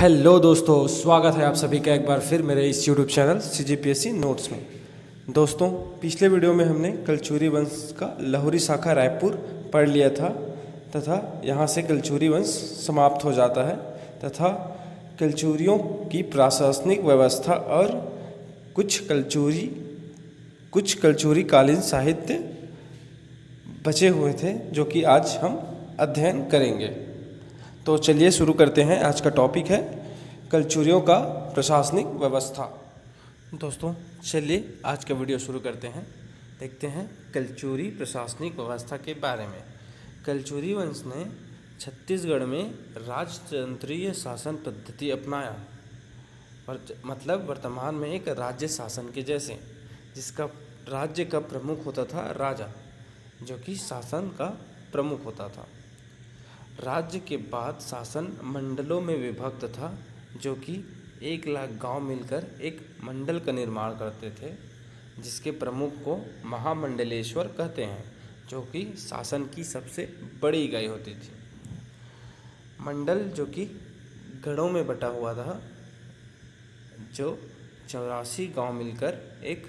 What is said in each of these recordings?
Hello दोस्तों, स्वागत है आप सभी का एक बार फिर मेरे इस यूट्यूब चैनल CGPSC नोट्स में। दोस्तों, पिछले वीडियो में हमने कलचुरी वंश का लाहुरी शाखा रायपुर पढ़ लिया था तथा यहाँ से कलचुरी वंश समाप्त हो जाता है तथा कलचुरियों की प्रशासनिक व्यवस्था और कुछ कलचुरी कालीन साहित्य बचे हुए थे जो कि आज हम अध्ययन करेंगे। तो चलिए शुरू करते हैं। आज का टॉपिक है कलचुरियों का प्रशासनिक व्यवस्था। दोस्तों, चलिए आज का वीडियो शुरू करते हैं। देखते हैं कलचुरी प्रशासनिक व्यवस्था के बारे में। कलचुरी वंश ने छत्तीसगढ़ में राजतंत्रीय शासन पद्धति अपनाया, मतलब वर्तमान में एक राज्य शासन के जैसे, जिसका राज्य का प्रमुख होता था राजा, जो कि शासन का प्रमुख होता था। राज्य के बाद शासन मंडलों में विभक्त था, जो कि 1,00,000 गांव मिलकर एक मंडल का निर्माण करते थे, जिसके प्रमुख को महामंडलेश्वर कहते हैं, जो कि शासन की सबसे बड़ी इकाई होती थी। मंडल जो कि गढ़ों में बटा हुआ था, जो 84 गांव मिलकर एक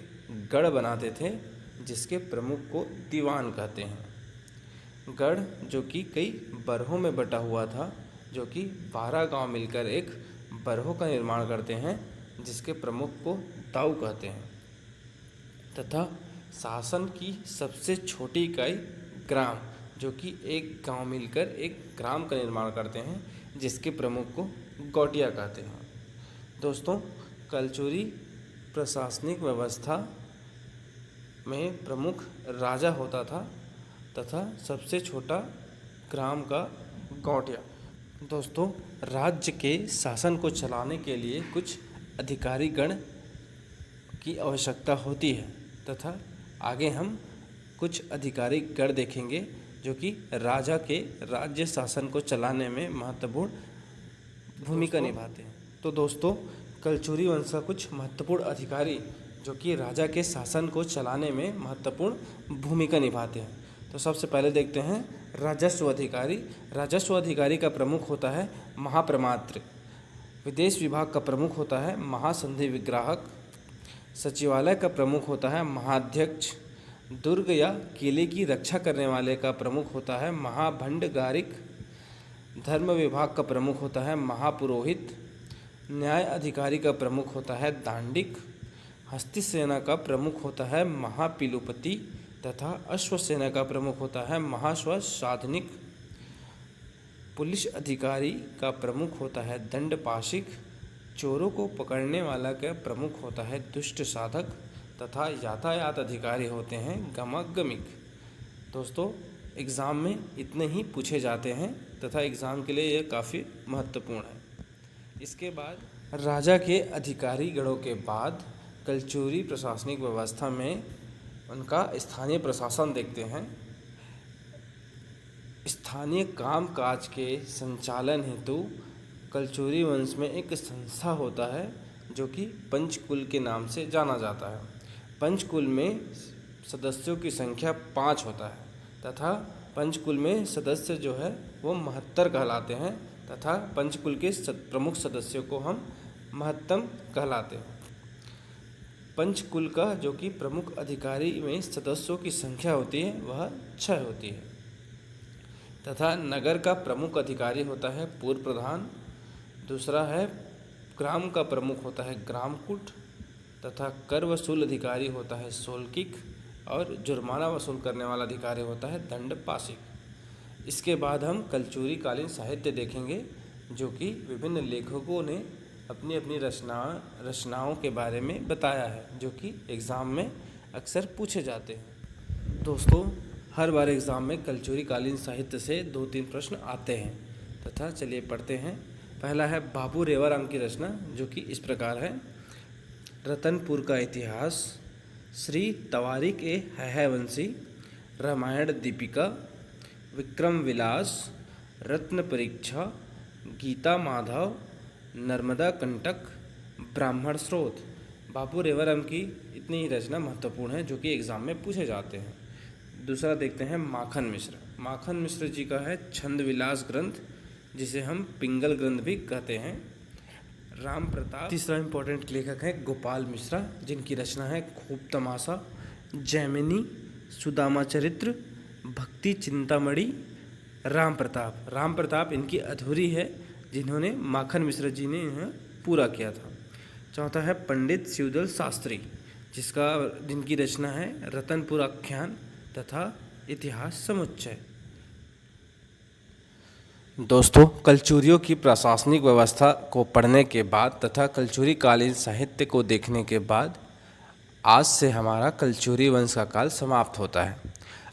गढ़ बनाते थे, जिसके प्रमुख को दीवान कहते हैं। गढ़ जो कि कई बरहों में बटा हुआ था, जो कि 12 गांव मिलकर एक बरहों का निर्माण करते हैं, जिसके प्रमुख को दाऊ कहते हैं। तथा शासन की सबसे छोटी इकाई ग्राम, जो कि एक गांव मिलकर एक ग्राम का निर्माण करते हैं, जिसके प्रमुख को गौटिया कहते हैं। दोस्तों, कलचुरी प्रशासनिक व्यवस्था में प्रमुख राजा होता था तथा सबसे छोटा ग्राम का गौटिया। दोस्तों, राज्य के शासन को चलाने के लिए कुछ अधिकारी गण की आवश्यकता होती है तथा आगे हम कुछ अधिकारी गण देखेंगे जो कि राजा के राज्य शासन को चलाने में महत्वपूर्ण भूमिका निभाते हैं। तो दोस्तों, कलचुरी वंश का कुछ महत्वपूर्ण अधिकारी जो कि राजा के शासन को चलाने में महत्वपूर्ण भूमिका निभाते हैं। तो सबसे पहले देखते हैं राजस्व अधिकारी। राजस्व अधिकारी का प्रमुख होता है महाप्रमात्र। विदेश विभाग का प्रमुख होता है महासंधि विग्राहक। सचिवालय का प्रमुख होता है महाध्यक्ष। दुर्ग या किले की रक्षा करने वाले का प्रमुख होता है महाभंडारिक। धर्म विभाग का प्रमुख होता है महापुरोहित। न्याय अधिकारी का प्रमुख होता है दांडिक। हस्ती सेना का प्रमुख होता है महापिलुपति तथा अश्वसेना का प्रमुख होता है महाश्वसाधनिक। पुलिस अधिकारी का प्रमुख होता है दंडपाशिक। चोरों को पकड़ने वाला का प्रमुख होता है दुष्ट साधक तथा यातायात अधिकारी होते हैं गमगमिक। दोस्तों, एग्ज़ाम में इतने ही पूछे जाते हैं तथा एग्ज़ाम के लिए यह काफ़ी महत्वपूर्ण है। इसके बाद राजा के अधिकारी गणों के बाद कलचुरी प्रशासनिक व्यवस्था में उनका स्थानीय प्रशासन देखते हैं। स्थानीय काम काज के संचालन हेतु कलचुरी वंश में एक संस्था होता है जो कि पंचकुल के नाम से जाना जाता है। पंचकुल में सदस्यों की संख्या 5 होता है तथा पंचकुल में सदस्य जो है वो महत्तर कहलाते हैं तथा पंचकुल के प्रमुख सदस्यों को हम महत्तम कहलाते हैं। पंचकुल का जो कि प्रमुख अधिकारी में सदस्यों की संख्या होती है वह 6 होती है तथा नगर का प्रमुख अधिकारी होता है पूर्व प्रधान। दूसरा है ग्राम का प्रमुख होता है ग्रामकूट तथा कर वसूल अधिकारी होता है सोलकिक और जुर्माना वसूल करने वाला अधिकारी होता है दंडपाशिक। इसके बाद हम कलचुरी कालीन साहित्य देखेंगे जो कि विभिन्न लेखकों ने अपनी अपनी रचनाओं के बारे में बताया है, जो कि एग्ज़ाम में अक्सर पूछे जाते हैं। दोस्तों, हर बार एग्ज़ाम में कलचुरी कालीन साहित्य से 2-3 प्रश्न आते हैं तथा चलिए पढ़ते हैं। पहला है बाबू रेवाराम की रचना, जो कि इस प्रकार है। रतनपुर का इतिहास, श्री तवारिक ए हैहवंशी, रामायण दीपिका, विक्रम विलास, रत्न परीक्षा, गीता माधव, नर्मदा कंटक, ब्राह्मण स्रोत। बाबू रेवाराम की इतनी ही रचना महत्वपूर्ण है जो कि एग्ज़ाम में पूछे जाते हैं। दूसरा देखते हैं माखन मिश्र। माखन मिश्र जी का है छंद विलास ग्रंथ, जिसे हम पिंगल ग्रंथ भी कहते हैं। राम प्रताप। तीसरा इम्पोर्टेंट लेखक है गोपाल मिश्रा, जिनकी रचना है खूब तमाशा, जैमिनी, सुदामा चरित्र, भक्ति चिंतामणि, राम प्रताप। राम प्रताप इनकी अधूरी है, जिन्होंने माखन मिश्र जी ने इन्हें पूरा किया था। चौथा है पंडित शिवदल शास्त्री, जिनकी रचना है रतनपुर आख्यान तथा इतिहास समुच्चय। दोस्तों, कलचुरियों की प्रशासनिक व्यवस्था को पढ़ने के बाद तथा कलचुरी कालीन साहित्य को देखने के बाद आज से हमारा कलचुरी वंश का काल समाप्त होता है।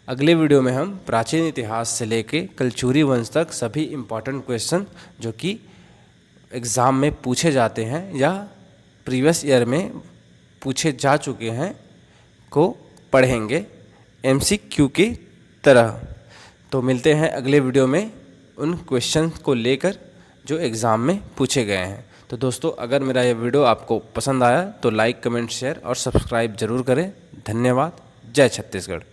अगले वीडियो में हम प्राचीन इतिहास से लेके कलचुरी वंश तक सभी इम्पॉर्टेंट क्वेश्चन जो कि एग्ज़ाम में पूछे जाते हैं या प्रीवियस ईयर में पूछे जा चुके हैं को पढ़ेंगे MCQ की तरह। तो मिलते हैं अगले वीडियो में उन क्वेश्चन को लेकर जो एग्ज़ाम में पूछे गए हैं। तो दोस्तों, अगर मेरा ये वीडियो आपको पसंद आया तो लाइक, कमेंट, शेयर और सब्सक्राइब ज़रूर करें। धन्यवाद। जय छत्तीसगढ़।